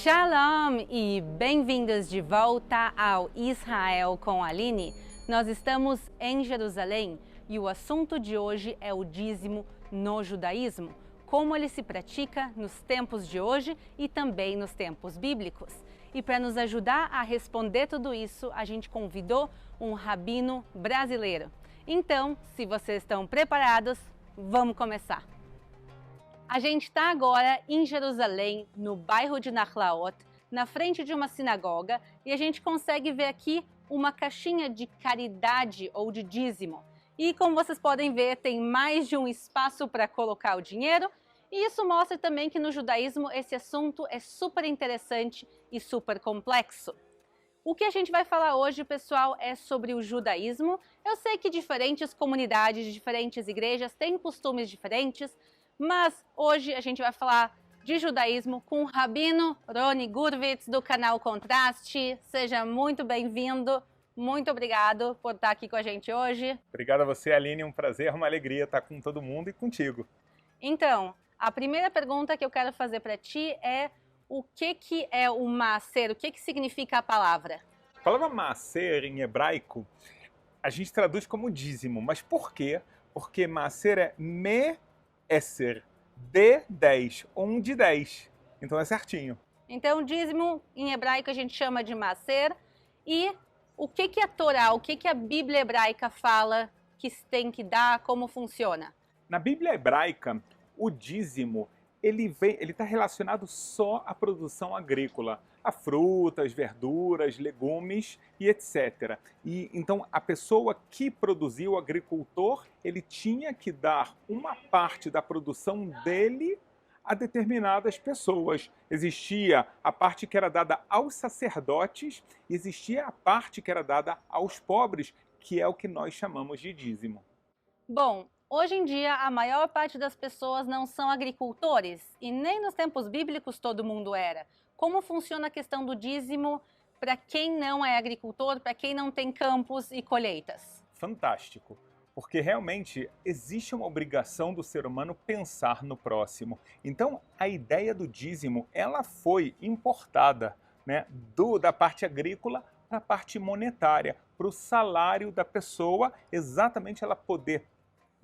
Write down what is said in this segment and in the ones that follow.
Shalom e bem-vindos de volta ao Israel com a Aline. Nós estamos em Jerusalém e o assunto de hoje é o dízimo no judaísmo, como ele se pratica nos tempos de hoje e também nos tempos bíblicos. E para nos ajudar a responder tudo isso, a gente convidou um rabino brasileiro. Então, se vocês estão preparados, vamos começar. A gente está agora em Jerusalém, no bairro de Nachlaot, na frente de uma sinagoga, e a gente consegue ver aqui uma caixinha de caridade ou de dízimo. E como vocês podem ver, tem mais de um espaço para colocar o dinheiro, e isso mostra também que no judaísmo esse assunto é super interessante e super complexo. O que a gente vai falar hoje, pessoal, é sobre o judaísmo. Eu sei que diferentes comunidades, diferentes igrejas têm costumes diferentes, mas hoje a gente vai falar de judaísmo com o rabino Roni Gurvitz do canal Contraste. Seja muito bem-vindo, muito obrigado por estar aqui com a gente hoje. Obrigado a você, Aline, um prazer, uma alegria estar com todo mundo e contigo. Então, a primeira pergunta que eu quero fazer para ti é o que é o maaser, o que significa a palavra? A palavra maaser em hebraico, a gente traduz como dízimo, mas por quê? Porque maaser é Esser, de 10, de 10. Então é certinho. Então, dízimo em hebraico a gente chama de maaser. E o que a Torá, o que a Bíblia hebraica fala que tem que dar, como funciona? Na Bíblia hebraica, o dízimo ele está relacionado só à produção agrícola, a frutas, verduras, legumes e etc. E então a pessoa que produziu, o agricultor, ele tinha que dar uma parte da produção dele a determinadas pessoas. Existia a parte que era dada aos sacerdotes, e existia a parte que era dada aos pobres, que é o que nós chamamos de dízimo. Bom, hoje em dia, a maior parte das pessoas não são agricultores e nem nos tempos bíblicos todo mundo era. Como funciona a questão do dízimo para quem não é agricultor, para quem não tem campos e colheitas? Fantástico, porque realmente existe uma obrigação do ser humano pensar no próximo. Então, a ideia do dízimo, ela foi importada, né, da parte agrícola para a parte monetária, para o salário da pessoa, exatamente ela poder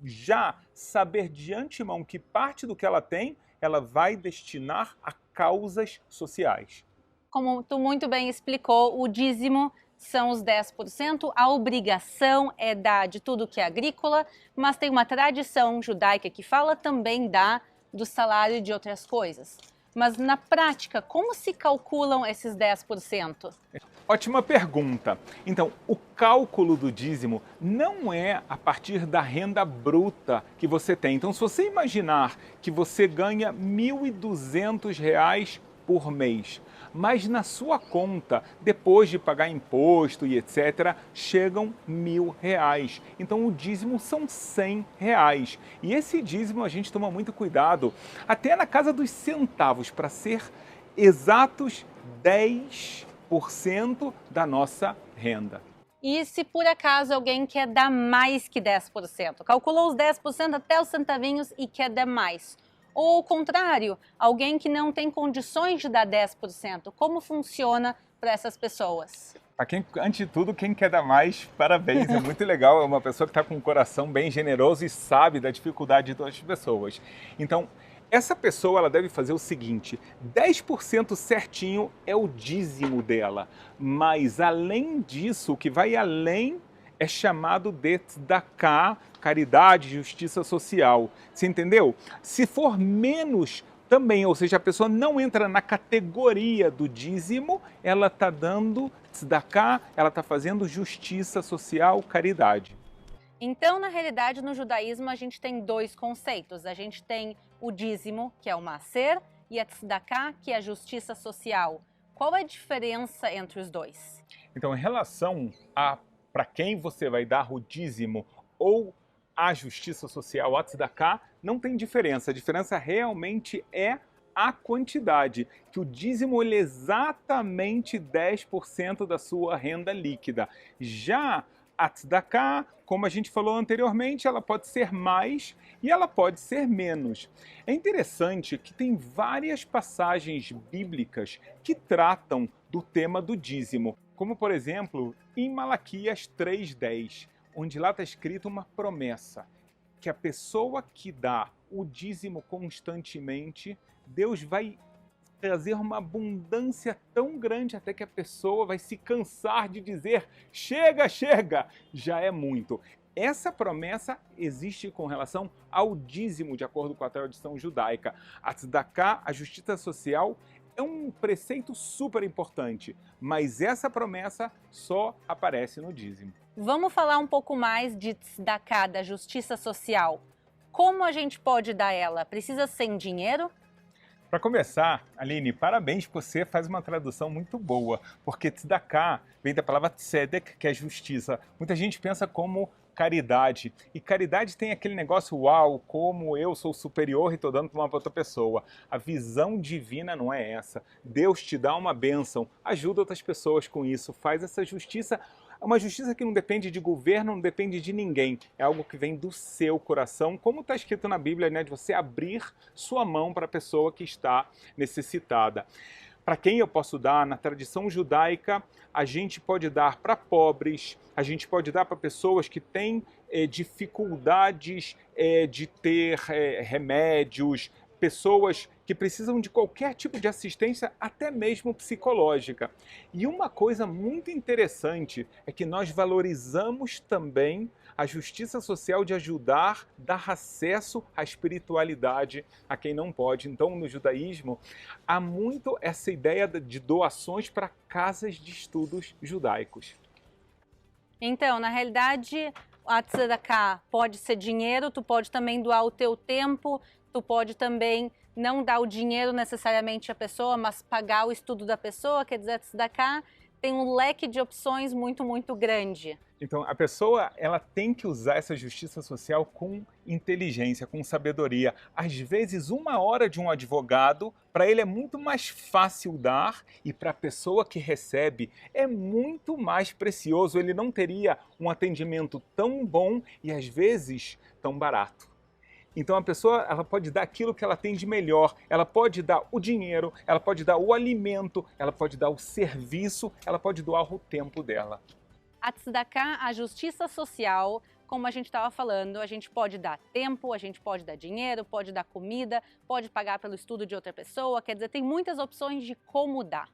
já saber de antemão que parte do que ela tem, ela vai destinar a causas sociais. Como tu muito bem explicou, o dízimo são os 10%, a obrigação é dar de tudo que é agrícola, mas tem uma tradição judaica que fala também do salário de outras coisas. Mas na prática, como se calculam esses 10%? Ótima pergunta. Então, o cálculo do dízimo não é a partir da renda bruta que você tem. Então, se você imaginar que você ganha R$ 1.200 por mês, mas na sua conta, depois de pagar imposto e etc., chegam R$ 1.000. Então, o dízimo são R$ 100. E esse dízimo a gente toma muito cuidado, até na casa dos centavos, para ser exatos 10% da nossa renda. E se por acaso alguém quer dar mais que 10%? Calculou os 10% até os centavinhos e quer dar mais. Ou ao contrário, alguém que não tem condições de dar 10%. Como funciona para essas pessoas? Antes de tudo, quem quer dar mais, parabéns, é muito legal. É uma pessoa que está com um coração bem generoso e sabe da dificuldade de todas as pessoas. Então, essa pessoa ela deve fazer o seguinte: 10% certinho é o dízimo dela, mas além disso, o que vai além é chamado de tzedakah, caridade, justiça social. Você entendeu? Se for menos também, ou seja, a pessoa não entra na categoria do dízimo, ela está dando tzedakah, ela está fazendo justiça social, caridade. Então, na realidade, no judaísmo, a gente tem dois conceitos. A gente tem o dízimo, que é o maaser, e a tzedakah, que é a justiça social. Qual é a diferença entre os dois? Então, em relação a para quem você vai dar o dízimo ou a justiça social, a tzedakah, não tem diferença. A diferença realmente é a quantidade, que o dízimo ele é exatamente 10% da sua renda líquida. Já A tzedakah, como a gente falou anteriormente, ela pode ser mais e ela pode ser menos. É interessante que tem várias passagens bíblicas que tratam do tema do dízimo, como por exemplo em Malaquias 3:10, onde lá está escrito uma promessa, que a pessoa que dá o dízimo constantemente, Deus vai trazer uma abundância tão grande até que a pessoa vai se cansar de dizer chega, chega, já é muito. Essa promessa existe com relação ao dízimo, de acordo com a tradição judaica. A tzedakah, a justiça social, é um preceito super importante, mas essa promessa só aparece no dízimo. Vamos falar um pouco mais de tzedakah, da justiça social. Como a gente pode dar ela? Precisa ser em dinheiro? Para começar, Aline, parabéns, você faz uma tradução muito boa, porque tzedakah vem da palavra tzedek, que é justiça. Muita gente pensa como caridade, e caridade tem aquele negócio, uau, como eu sou superior e estou dando para uma outra pessoa. A visão divina não é essa. Deus te dá uma bênção, ajuda outras pessoas com isso, faz essa justiça. Uma justiça que não depende de governo, não depende de ninguém. É algo que vem do seu coração, como está escrito na Bíblia, né? De você abrir sua mão para a pessoa que está necessitada. Para quem eu posso dar? Na tradição judaica, a gente pode dar para pobres, a gente pode dar para pessoas que têm dificuldades de ter remédios, pessoas que precisam de qualquer tipo de assistência, até mesmo psicológica. E uma coisa muito interessante é que nós valorizamos também a justiça social de ajudar, dar acesso à espiritualidade a quem não pode. Então, no judaísmo, há muito essa ideia de doações para casas de estudos judaicos. Então, na realidade, a tzedakah pode ser dinheiro, tu pode também doar o teu tempo, tu pode também não dar o dinheiro necessariamente à pessoa, mas pagar o estudo da pessoa, quer dizer, a tzedakah tem um leque de opções muito, muito grande. Então, a pessoa ela tem que usar essa justiça social com inteligência, com sabedoria. Às vezes, 1 hora de um advogado, para ele é muito mais fácil dar, e para a pessoa que recebe é muito mais precioso. Ele não teria um atendimento tão bom e, às vezes, tão barato. Então a pessoa ela pode dar aquilo que ela tem de melhor, ela pode dar o dinheiro, ela pode dar o alimento, ela pode dar o serviço, ela pode doar o tempo dela. A tzedakah, a justiça social, como a gente estava falando, a gente pode dar tempo, a gente pode dar dinheiro, pode dar comida, pode pagar pelo estudo de outra pessoa, quer dizer, tem muitas opções de como dar.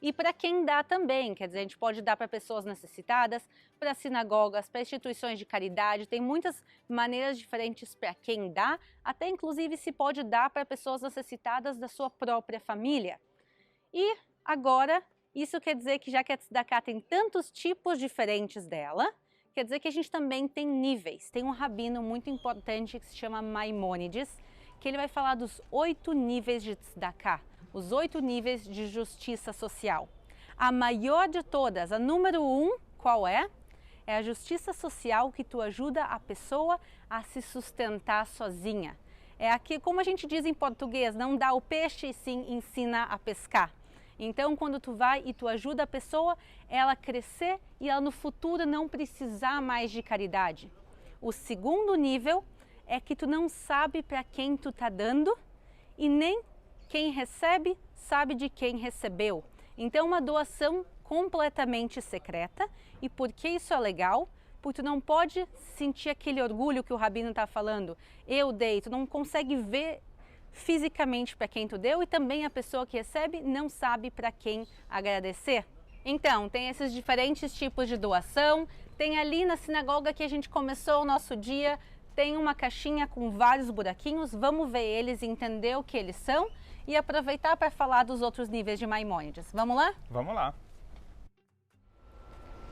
E para quem dá também, quer dizer, a gente pode dar para pessoas necessitadas, para sinagogas, para instituições de caridade, tem muitas maneiras diferentes para quem dá, até inclusive se pode dar para pessoas necessitadas da sua própria família. E agora, isso quer dizer que já que a tzedakah tem tantos tipos diferentes dela, quer dizer que a gente também tem níveis. Tem um rabino muito importante que se chama Maimônides, que ele vai falar dos 8 níveis de tzedakah. Os 8 níveis de justiça social. A maior de todas, a número 1, qual é? É a justiça social que tu ajuda a pessoa a se sustentar sozinha. É aqui, como a gente diz em português, não dá o peixe e sim ensina a pescar. Então, quando tu vai e tu ajuda a pessoa, ela crescer e ela no futuro não precisar mais de caridade. O segundo nível é que tu não sabe para quem tu tá dando e nem quem recebe sabe de quem recebeu. Então, uma doação completamente secreta. E por que isso é legal? Porque tu não pode sentir aquele orgulho que o rabino está falando. Eu dei, tu não consegue ver fisicamente para quem tu deu e também a pessoa que recebe não sabe para quem agradecer. Então, tem esses diferentes tipos de doação. Tem ali na sinagoga que a gente começou o nosso dia, tem uma caixinha com vários buraquinhos. Vamos ver eles, entender o que eles são e aproveitar para falar dos outros níveis de Maimônides. Vamos lá? Vamos lá.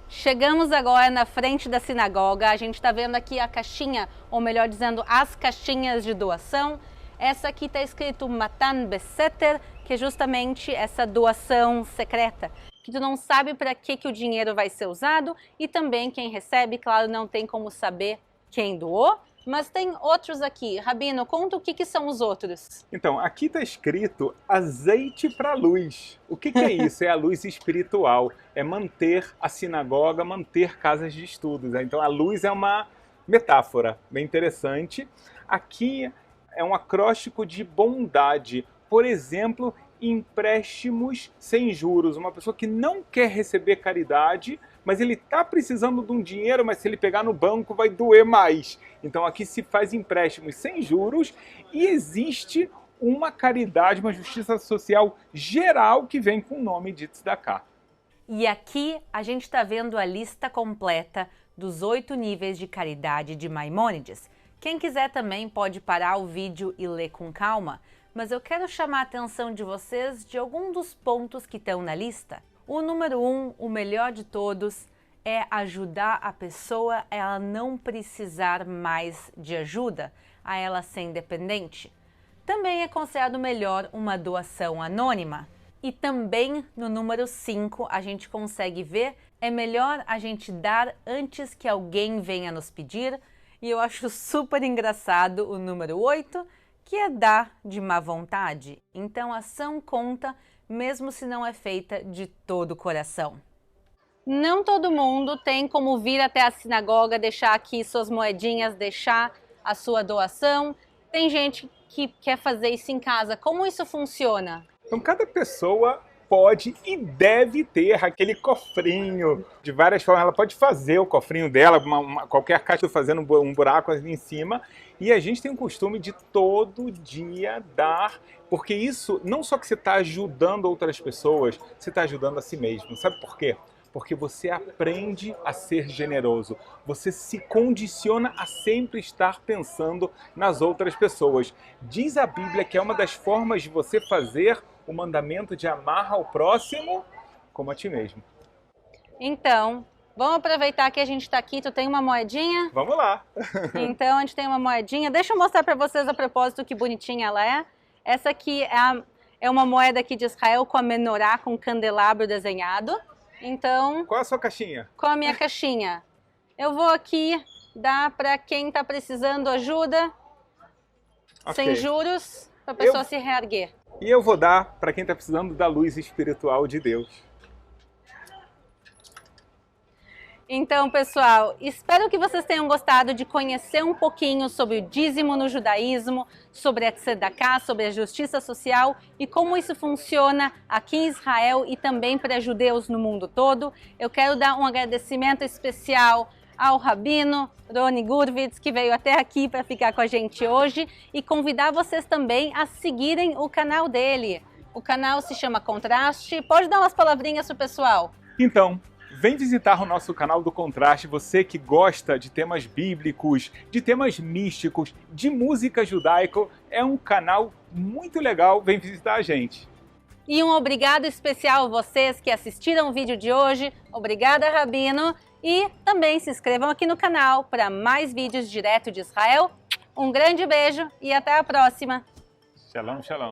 Chegamos agora na frente da sinagoga. A gente está vendo aqui a caixinha, ou melhor dizendo, as caixinhas de doação. Essa aqui está escrito Matan Beseter, que é justamente essa doação secreta, que tu não sabe para que o dinheiro vai ser usado e também quem recebe, claro, não tem como saber quem doou, Mas tem outros aqui. Rabino, conta o que são os outros. Então, aqui está escrito azeite para luz. O que é isso? É a luz espiritual. É manter a sinagoga, manter casas de estudos. Então, a luz é uma metáfora bem interessante. Aqui é um acróstico de bondade. Por exemplo, empréstimos sem juros. Uma pessoa que não quer receber caridade, mas ele está precisando de um dinheiro, mas se ele pegar no banco vai doer mais. Então aqui se faz empréstimos sem juros e existe uma caridade, uma justiça social geral que vem com o nome de Tzedakah. E aqui a gente está vendo a lista completa dos 8 níveis de caridade de Maimônides. Quem quiser também pode parar o vídeo e ler com calma, mas eu quero chamar a atenção de vocês de algum dos pontos que estão na lista. O número 1, o melhor de todos, é ajudar a pessoa a ela não precisar mais de ajuda, a ela ser independente. Também é considerado melhor uma doação anônima. E também no número 5 a gente consegue ver, é melhor a gente dar antes que alguém venha nos pedir. E eu acho super engraçado o número 8, que é dar de má vontade. Então a ação conta, mesmo se não é feita de todo o coração. Não todo mundo tem como vir até a sinagoga, deixar aqui suas moedinhas, deixar a sua doação. Tem gente que quer fazer isso em casa. Como isso funciona? Então cada pessoa pode e deve ter aquele cofrinho. De várias formas, ela pode fazer o cofrinho dela, qualquer caixa fazendo um buraco ali em cima. E a gente tem o costume de todo dia dar, porque isso não só que você está ajudando outras pessoas, você está ajudando a si mesmo. Sabe por quê? Porque você aprende a ser generoso. Você se condiciona a sempre estar pensando nas outras pessoas. Diz a Bíblia que é uma das formas de você fazer o mandamento de amar ao próximo como a ti mesmo. Então, vamos aproveitar que a gente está aqui. Tu tem uma moedinha? Vamos lá! Então, a gente tem uma moedinha. Deixa eu mostrar para vocês a propósito que bonitinha ela é. Essa aqui é uma moeda aqui de Israel com a menorá, com candelabro desenhado. Então, qual é a sua caixinha? Qual a minha caixinha? Eu vou aqui dar para quem está precisando ajuda, sem juros, para a pessoa se reerguer. E eu vou dar para quem está precisando da luz espiritual de Deus. Então, pessoal, espero que vocês tenham gostado de conhecer um pouquinho sobre o dízimo no judaísmo, sobre a Tzedakah, sobre a justiça social e como isso funciona aqui em Israel e também para judeus no mundo todo. Eu quero dar um agradecimento especial ao Rabino Roni Gurvitz, que veio até aqui para ficar com a gente hoje, e convidar vocês também a seguirem o canal dele. O canal se chama Contraste. Pode dar umas palavrinhas pro pessoal? Então, vem visitar o nosso canal do Contraste, você que gosta de temas bíblicos, de temas místicos, de música judaica, é um canal muito legal, vem visitar a gente. E um obrigado especial a vocês que assistiram o vídeo de hoje. Obrigada, Rabino. E também se inscrevam aqui no canal para mais vídeos direto de Israel. Um grande beijo e até a próxima. Shalom, shalom.